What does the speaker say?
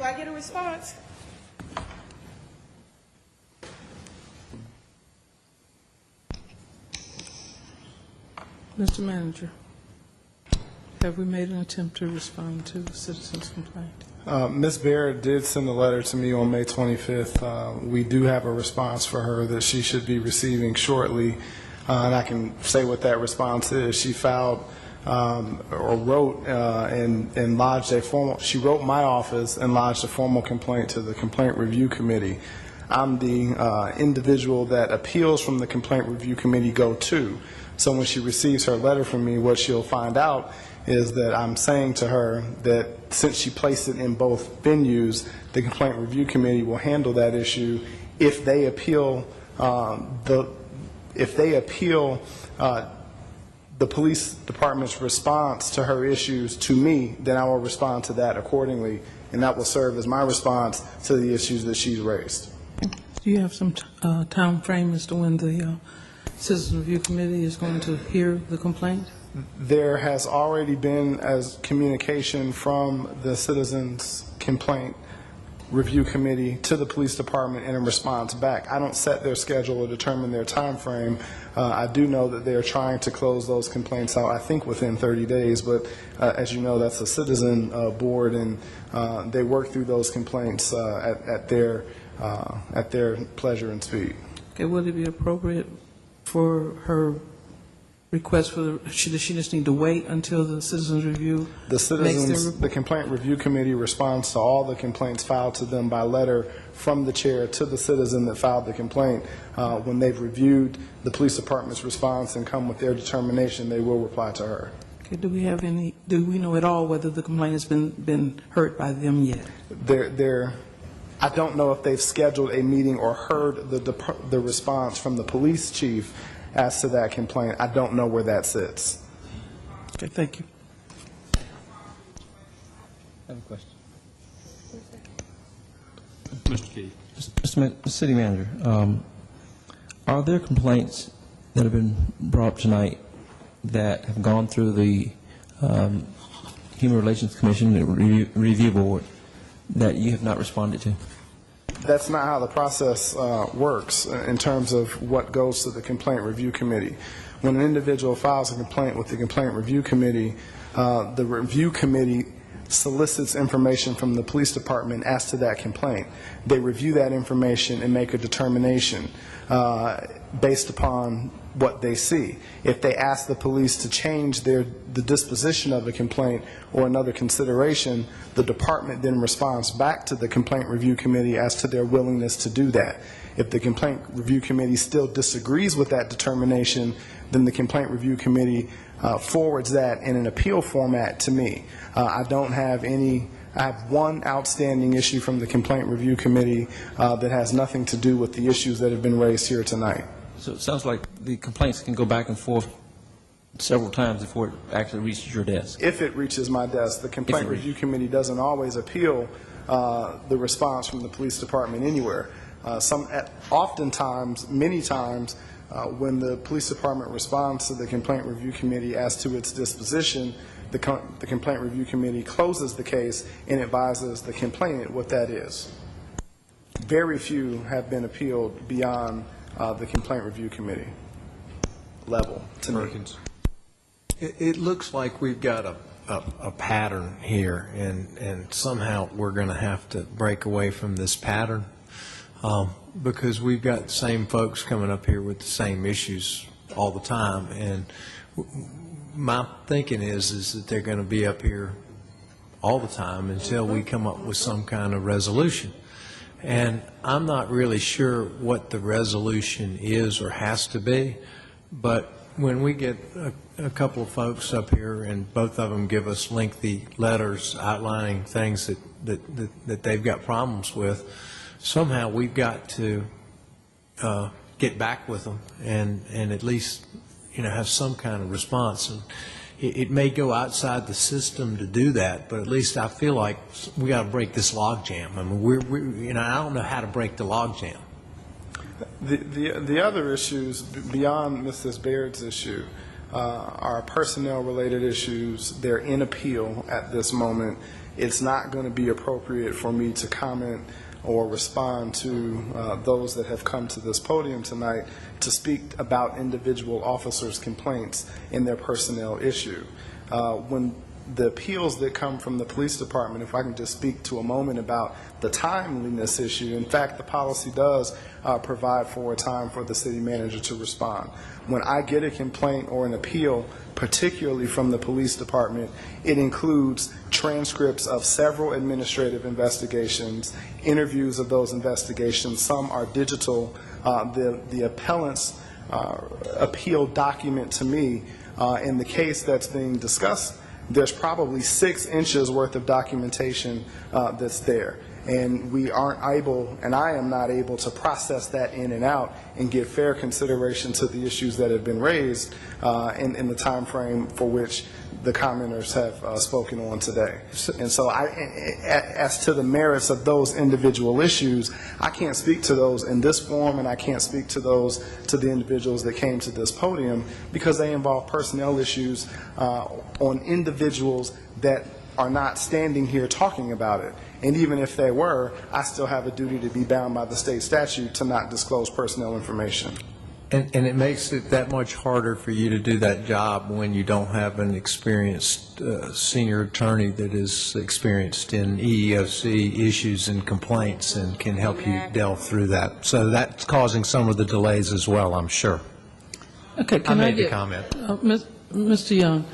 I get a response? Mr. Manager, have we made an attempt to respond to the citizen's complaint? Ms. Barrett did send a letter to me on May 25th. We do have a response for her that she should be receiving shortly, and I can say what that response is. She filed or wrote and lodged a formal, she wrote my office and lodged a formal complaint to the Complaint Review Committee. I'm the individual that appeals from the Complaint Review Committee go to. So when she receives her letter from me, what she'll find out is that I'm saying to her that since she placed it in both venues, the Complaint Review Committee will handle that issue. If they appeal the police department's response to her issues to me, then I will respond to that accordingly, and that will serve as my response to the issues that she's raised. Do you have some time frame as to when the Citizen Review Committee is going to hear the complaint? There has already been communication from the Citizens Complaint Review Committee to the police department and a response back. I don't set their schedule or determine their time frame. I do know that they're trying to close those complaints out, I think, within 30 days, but as you know, that's a citizen board, and they work through those complaints at their pleasure and speed. Okay, would it be appropriate for her request for does she just need to wait until the Citizens Review makes their report? The Complaint Review Committee responds to all the complaints filed to them by letter from the chair to the citizen that filed the complaint. When they've reviewed the police department's response and come with their determination, they will reply to her. Okay, do we know at all whether the complaint has been heard by them yet? I don't know if they've scheduled a meeting or heard the response from the police chief as to that complaint. I don't know where that sits. Okay, thank you. I have a question. Mr. Keith. Mr. City Manager, are there complaints that have been brought up tonight that have gone through the Human Relations Commission Review Board that you have not responded to? That's not how the process works in terms of what goes to the Complaint Review Committee. When an individual files a complaint with the Complaint Review Committee, the Review Committee solicits information from the police department as to that complaint. They review that information and make a determination based upon what they see. If they ask the police to change the disposition of a complaint or another consideration, the department then responds back to the Complaint Review Committee as to their willingness to do that. If the Complaint Review Committee still disagrees with that determination, then the Complaint Review Committee forwards that in an appeal format to me. I have one outstanding issue from the Complaint Review Committee that has nothing to do with the issues that have been raised here tonight. So it sounds like the complaints can go back and forth several times before it actually reaches your desk. If it reaches my desk, the Complaint Review Committee doesn't always appeal the response from the police department anywhere. Oftentimes, many times, when the police department responds to the Complaint Review Committee as to its disposition, the Complaint Review Committee closes the case and advises the complainant what that is. Very few have been appealed beyond the Complaint Review Committee level to me. It looks like we've got a pattern here, and somehow we're going to have to break away from this pattern because we've got the same folks coming up here with the same issues all the time. And my thinking is that they're going to be up here all the time until we come up with some kind of resolution. And I'm not really sure what the resolution is or has to be, but when we get a couple of folks up here and both of them give us lengthy letters outlining things that they've got problems with, somehow we've got to get back with them and at least have some kind of response. And it may go outside the system to do that, but at least I feel like we got to break this logjam. I mean, I don't know how to break the logjam. The other issues beyond Mrs. Baird's issue are personnel-related issues. They're in appeal at this moment, it's not going to be appropriate for me to comment or respond to those that have come to this podium tonight to speak about individual officers' complaints in their personnel issue. When the appeals that come from the police department, if I can just speak to a moment about the timeliness issue, in fact, the policy does provide for a time for the city manager to respond. When I get a complaint or an appeal, particularly from the police department, it includes transcripts of several administrative investigations, interviews of those investigations. Some are digital. The appellant's appeal document to me, in the case that's being discussed, there's probably 6 inches worth of documentation that's there. And we aren't able, and I am not able, to process that in and out and give fair consideration to the issues that have been raised in the time frame for which the commenters have spoken on today. And so as to the merits of those individual issues, I can't speak to those in this forum, and I can't speak to those to the individuals that came to this podium, because they involve personnel issues on individuals that are not standing here talking about it. And even if they were, I still have a duty to be bound by the state statute to not disclose personnel information. And it makes it that much harder for you to do that job when you don't have an experienced senior attorney that is experienced in EEOC issues and complaints and can help you delve through that. So that's causing some of the delays as well, I'm sure. Okay, can I made the get, comment. Mr. Young,